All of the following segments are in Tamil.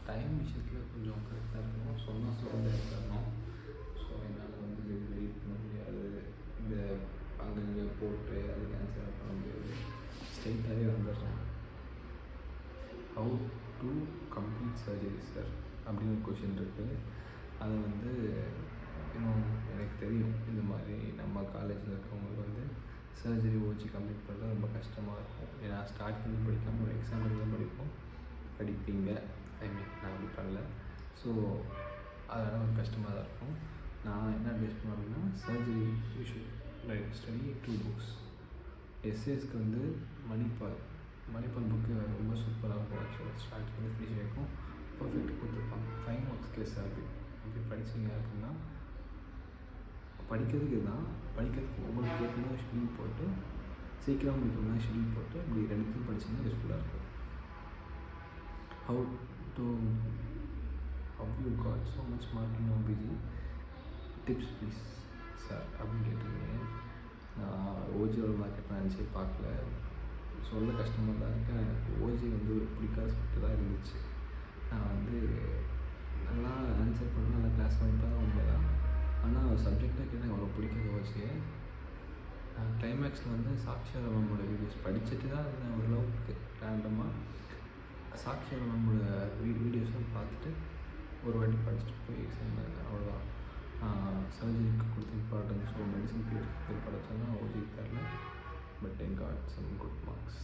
டைம் விஷயத்தில் கொஞ்சம் கரெக்டாக இருக்கணும். சொன்னால் சொல்ல இருக்கணும். ஸோ என்னால் வந்து வெயிட் பண்ண முடியாது. இந்த அங்கங்கே போட்டு அது கேன்சல் பண்ண முடியாது. ஸ்ட்ரெயிட்டாகவே வந்துடுறேன். How to complete surgery sir அப்படின்னு ஒரு கொஷின் இருக்குது. அது வந்து இன்னும் எனக்கு தெரியும். இந்த மாதிரி நம்ம காலேஜில் இருக்கவங்களுக்கு வந்து சர்ஜரி ஓச்சி கம்ப்ளீட் பண்ணுறது ரொம்ப கஷ்டமாக இருக்கும். ஏன்னா ஸ்டார்டிங் படிக்காமல் ஒரு எக்ஸாம்பிள் தான் படிப்பீங்க. நான் அப்படி பண்ணல. ஸோ அதனால் கொஞ்சம் கஷ்டமாக தான் இருக்கும். நான் என்ன அட்வைஸ் பண்ணுவேன் அப்படின்னா, surgery you should study 2 books. எஸ்ஏஸ்க்கு வந்து மணிப்பால் புக்கு ரொம்ப சூப்பராக இருக்கும். ஆக்சுவலாக ஸ்டார்டிங் ஃபினிஷ் வரைக்கும் பர்ஃபெக்ட் கொடுத்துருப்பாங்க. 5 மார்க்ஸ் கேஸ் அப்படி படிச்சிங்க அப்படின்னா படிக்கிறதுக்கு உங்களுக்கு கேட்கணும் ஷெடியூல் போட்டு சீக்கிரம் முடிக்கணும் ஷெடியூல் போட்டு இப்படி ரெண்டுத்தையும் படிச்சிங்கன்னா யூஸ்ஃபுல்லாக இருக்கும். How you got so much mark in OBG tips please sir அப்படின்னு கேட்டிருக்கீங்க. நான் ஓஜியோட மார்க்கெட் நினச்சி பார்க்கல. சொல்ல கஷ்டமாக தான் இருக்கேன். எனக்கு ஓஜி வந்து ஒரு பிடிக்காத சப்ஜெக்ட் தான் இருந்துச்சு. நான் வந்து நல்லா ஆன்சர் பண்ண நல்லா கிளாஸ் பண்ணிட்டா உண்மை தான். ஆனால் சப்ஜெக்டாக கேட்டால் அவ்வளோ பிடிக்காத ஓஜியை. நான் கிளைமேக்ஸில் வந்து சாக்ஷா ராமனோட வீடியோஸ் படிச்சுட்டு தான் இருந்தேன். ஓரளவுக்கு ரேண்டமாக சாக்ஷா ராமனோட வீடியோஸ்லாம் பார்த்துட்டு ஒரு வாட்டி படிச்சுட்டு போய் எக்ஸாம் அவ்வளோதான். சர்ஜரிக்கு கொடுத்த இம்பார்ட்டன்ஸ் மெடிசன் பீரியட் இம்பார்ட்டன்ஸ்லாம் ஓஜிக்கு தரல. But I got some good marks.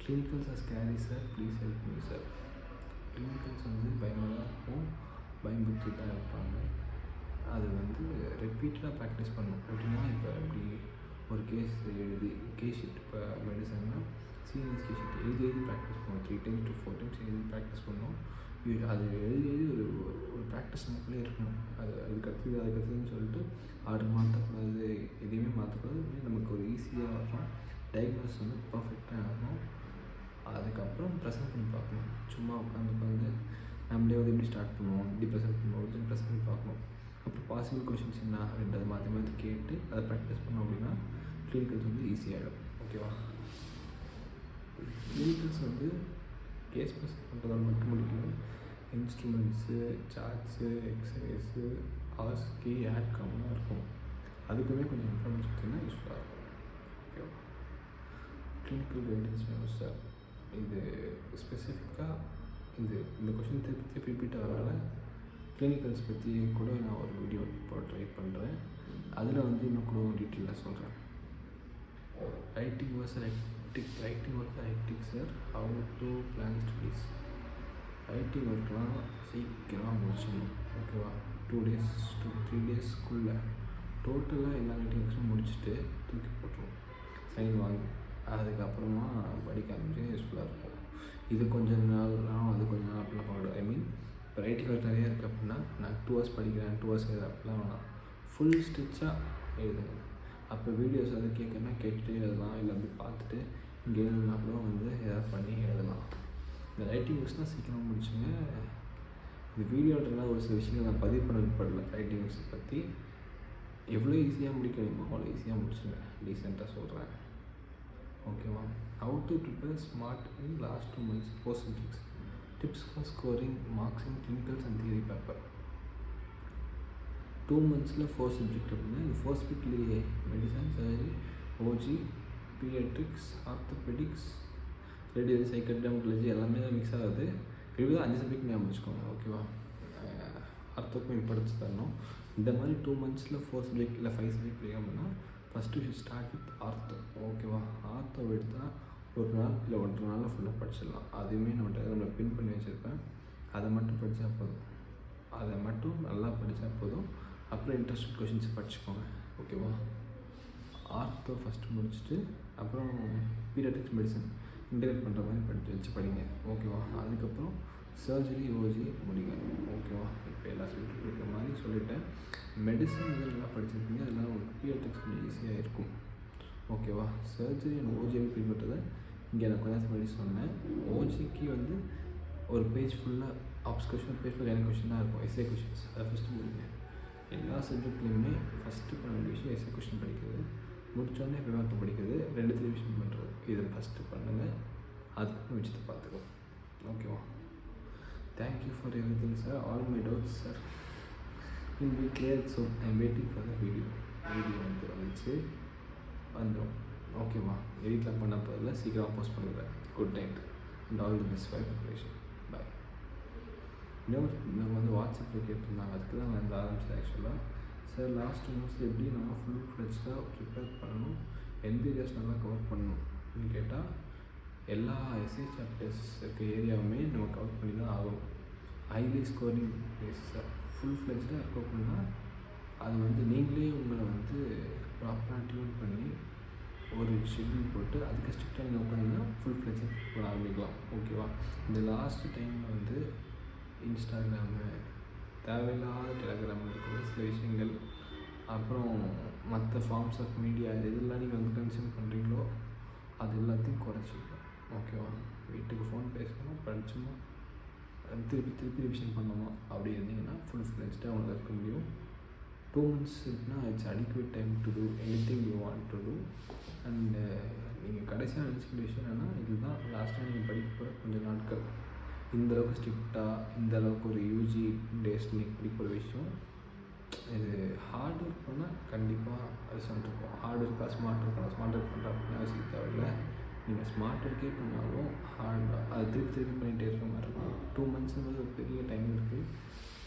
Clinicals are scary sir, please help me sir. Clinicals வந்து பயமாக தான் இருக்கும், பயன்படுத்தி தான் இருப்பாங்க. அது வந்து ரிப்பீட்டடாக ப்ராக்டிஸ் பண்ணணும். எப்படின்னா இப்போ இப்படி ஒரு கேஸ் ஷீட் இப்போ மெடிசன்னா சீரியஸ் கேஸ் ஷீட் எழுதி ப்ராக்டிஸ் பண்ணணும். 3 times to 4 times எழுதி ப்ராக்டிஸ் பண்ணணும். அது எழுதி ஒரு ப்ராக்டிஸ் நமக்குள்ளே இருக்கணும். அதுக்கடுத்துன்னு சொல்லிட்டு ஆர்டர் மாற்றக்கூடாது, எதையுமே மாற்றக்கூடாது. நமக்கு ஒரு ஈஸியாக வரும். டயக்னோஸ் வந்து பர்ஃபெக்டாக ஆகணும். அதுக்கப்புறம் ப்ரெசென்ட் பண்ணி பார்க்கணும். சும்மா உட்காந்து நம்மளே வந்து எப்படி ஸ்டார்ட் பண்ணுவோம், எப்படி ப்ரெசென்ட் பண்ணுவோம், ப்ரெசென்ட் பண்ணி பார்க்கணும். அப்புறம் பாசிபிள் கொஷின்ஸ் என்ன அப்படின்றத மாற்றி கேட்டு அதை ப்ராக்டிஸ் பண்ணோம் அப்படின்னா கிளினிக்கல்ஸ் வந்து ஈஸியாகிடும். ஓகேவா? கிளினிக்கல்ஸ் வந்து கேஸ் ப்ரெசென்ட் பண்ணுறதால மட்டும் முடிக்கல. இன்ஸ்ட்ருமெண்ட்ஸு, சார்ட்ஸு, எக்ஸசைஸு, ஆஸ்கி, ஆட்காம்லாம் இருக்கும். அதுக்குமே கொஞ்சம் இம்பார்ட்டன்ஸ் கொடுத்தீங்கன்னா யூஸ்ஃபுல்லாக இருக்கும். ஓகேவா? கிளினிக்கல் கைடன்ஸ் வேணும் சார். இது ஸ்பெசிஃபிக்காக இந்த கொஷின் திருப்பி ரிப்பீட் ஆகிறனால கிளினிக்கல்ஸ் பற்றி கூட நான் ஒரு வீடியோ போட ட்ரை பண்ணுறேன். அதில் வந்து இன்னும் கூட டீட்டெயிலாக சொல்கிறேன். Writing was hectic sir. How to plan studies? Writing ஒர்க்லாம் சீக்கிரமாக முடிச்சிடணும். ஓகேவா? 2 days to 3 daysக்குள்ளே டோட்டலாக எல்லா ரைட்டிங் ஒர்க்ஸும் முடிச்சுட்டு தூக்கி போட்டுருவோம். சைன் வாங்கி அதுக்கப்புறமா படிக்க ஆரம்பிச்சு யூஸ்ஃபுல்லாக இருக்கும். இது கொஞ்சம் நாள் அது கொஞ்சம் நாள் அப்படிலாம் பார்க்கணும். ஐ மீன் இப்போ ரைட்டிங் ஒர்க் நிறையா இருக்குது அப்படின்னா நான் 2 hours படிக்கிறேன், 2 hours எழுத அப்படிலாம் வேணாம். ஃபுல் ஸ்டிச்சாக எழுதுங்க. அப்போ வீடியோஸ் எதாவது கேட்குறேன்னா கேட்டுகிட்டே எழுதலாம். இல்லை அப்படி பார்த்துட்டு இங்கே எழுதுனா கூட வந்து எதாவது பண்ணி எழுதலாம். இந்த ரைட்டிங் ஒர்க்ஸ்னால் சீக்கிரமாக முடிச்சுங்க. இந்த வீடியோன்றதுனால ஒரு சில விஷயங்கள் நான் பதிவு பண்ண விருப்பப்படல. ரைட்டிங் ஒர்க்ஸை பற்றி எவ்வளோ ஈஸியாக முடிக்க முடியுமோ அவ்வளோ ஈஸியாக முடிச்சுங்க. டீசெண்டாக சொல்கிறேன். ஓகேவா? How to prepare smart in last 2 months 4 subjects. Tips for scoring marks in clinicals and theory paper. 2 months 4 subject அப்படின்னா இந்த 4 subjectலேயே medicine, surgery, OG, paediatrics, orthopaedics, radiology, psychiatry, dermatology எல்லாமே தான் மிக்ஸ் ஆகுது. இப்படி 5 சப்ஜெக்ட் ஞாபகம் வச்சுக்கோங்க. ஓகேவா? ஆர்த்தோக்கும் இம்பார்ட்டன்ஸ் தரணும். இந்த மாதிரி 2 months 4 subject இல்லை 5 subject படிக்கணும்னா first you start with ortho. ஓகேவா? ஆர்த்தோ எடுத்தால் ஒரு நாள் இல்லை 1.5 நாளில் ஃபுல்லாக படிச்சிடலாம். அதுவுமே நம்மளை பின் பண்ணி வச்சுருப்பேன். அதை மட்டும் படித்தா போதும். அதை மட்டும் நல்லா படித்தா போதும். அப்புறம் இன்ட்ரெஸ்ட் கொஷின்ஸ் படிச்சுக்கோங்க. ஓகேவா? ஆர்த்தோ ஃபஸ்ட்டு முடிச்சுட்டு அப்புறம் பீடியாட்ரிக்ஸ், மெடிசன் இன்டெகிரேட் பண்ணுற மாதிரி படிங்க. ஓகேவா? அதுக்கப்புறம் சர்ஜரி, ஓஜி முடிங்க. ஓகேவா? இப்போ எல்லா சப்ஜெக்டும் இருக்கிற மாதிரி சொல்லிவிட்டேன். மெடிசன் இதெல்லாம் படிச்சிருப்பீங்க. அதெல்லாம் உங்களுக்கு பீடியாட்ரிக்ஸ் கொஞ்சம் ஈஸியாக இருக்கும். ஓகேவா? சர்ஜரி அண்ட் ஓஜியை பின்பற்றதை இங்கே நான் கொஞ்சம் முன்னாடி சொன்னேன். ஓஜிக்கு வந்து ஒரு பேஜ் ஃபுல்லாக ஆப்ஸ் கொஷின், பேஜ் ஃபுல்லாக எனக்கு கொஷின் தான் இருக்கும். எஸ்ஏ கொஷின்ஸ் அதை ஃபஸ்ட்டு முடிங்க. எல்லா சப்ஜெக்ட்லேயுமே ஃபஸ்ட்டு பண்ண வேண்டிய விஷயம் எஸ்ஏ கொஷின் படிக்கிறது. முடித்தோடனே பேப்பர் படிக்கிறது, 2 ரிவிஷன் பண்ணுறது. இதை ஃபஸ்ட்டு பண்ணுங்கள். அதுக்கப்புறம் விஷயத்தை பார்த்துக்கோ. ஓகேவா? Thank you for every thing sir. All my doubts sir will be clear so I'm waiting for the video வந்து வந்துச்சு வந்துடும். ஓகேவா, எடிட்லாம் பண்ண போதில் சீக்கிரம் போஸ்ட் பண்ணுறேன். Good night and all the best for preparation. Bye. நம்ம வந்து வாட்ஸ்அப்பில் கேட்டிருந்தாங்க, அதுக்கு தான் நான் வந்து ஆரம்பிச்சேன் ஆக்சுவலாக. சார் லாஸ்ட் 2 months எப்படி நம்ம ஃபுல் ஃப்ளெஜ்டாக ப்ரிப்பேர் பண்ணணும், எந்த ஏரியாஸ் நல்லா கவர் பண்ணணும்னு கேட்டால் எல்லா எஸ்ஏ சாப்டர்ஸ் இருக்க ஏரியாவுமே நம்ம கவர் பண்ணி தான் ஆகணும். ஹைலி ஸ்கோரிங் பிளேஸஸை ஃபுல் ஃப்ளெஜ்டாக இருக்க அப்படின்னா அது வந்து நீங்களே உங்களை வந்து ப்ராப்பராக டியூன் பண்ணி ஒரு ஷெட்யூல் போட்டு அதுக்கு ஸ்ட்ரிக்டாக நீங்கள் உட்காந்திங்கன்னா ஃபுல் ஃப்ளெஜ்டாக பண்ண ஆரம்பிக்கலாம். ஓகேவா, இந்த லாஸ்ட்டு டைமில் வந்து இன்ஸ்டாகிராமு, தேவையில்லாத டெலகிராமில் இருக்கிற சில விஷயங்கள், அப்புறம் மற்ற ஃபார்ம்ஸ் ஆஃப் மீடியா எதெல்லாம் நீங்கள் வந்து கன்சியூம் பண்ணுறீங்களோ அது எல்லாத்தையும் குறைச்சிக்கலாம். ஓகேவா, வீட்டுக்கு ஃபோன் பேசணும், படிச்சோமா, திருப்பி ரிவிஷன் பண்ணோமா அப்படி இருந்தீங்கன்னா ஃபுல் ஃப்ளெஜ்டாக அவங்களுக்கு இருக்க முடியும். 2 months இருக்குன்னா it's adequate time to do anything you want to do. And நீங்கள் கடைசியாக நினச்சிக்கிற விஷயம் என்னென்னா, இதுதான் லாஸ்ட்டாக நீங்கள் படிக்க போகிற கொஞ்சம் நாட்கள். இந்தளவுக்கு ஸ்ட்ரிக்டாக, இந்தளவுக்கு ஒரு யூஜி டேஸில் நீங்கள் படிக்க போகிற விஷயம் இது. ஹார்ட் ஒர்க் பண்ணால் கண்டிப்பாக ரிசல்ட் இருக்கும். ஹார்ட் ஒர்க்காக ஸ்மார்ட் ஒர்க்காக ஸ்மார்ட் ஒர்க் பண்ணுற அப்படின்னு அவசியம் தேவையில்லை. நீங்கள் ஸ்மார்ட் ஒர்க்கே பண்ணாலும் ஹார்டாக அது திருப்பி பண்ணிகிட்டே இருக்க மாதிரி இருக்கும். 2 monthsன்றது ஒரு பெரிய டைம் இருக்குது.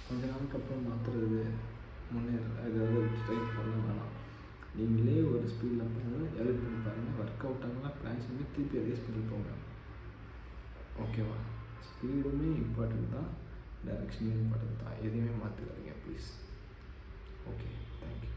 கொஞ்ச நாளுக்கு அப்புறம் மாற்றுறது ஏதாவது ஸ்ட்ரைக் பண்ண வேணாம். நீங்களே ஒரு ஸ்பீடில் பண்ணுங்கள், எடிட் பண்ணி பாருங்கள். ஒர்க் அவுட் ஆகலாம் பிளான்ஸ் பண்ணி திருப்பி அதே ஸ்பீடில் போங்க. ஓகேவா, ஸ்பீடுமே இம்பார்ட்டன்ட் தான், டைரெக்ஷனுமே இம்பார்ட்டன்ட் தான். எதையுமே மாற்றிடாதீங்க ப்ளீஸ். Okay, thank you.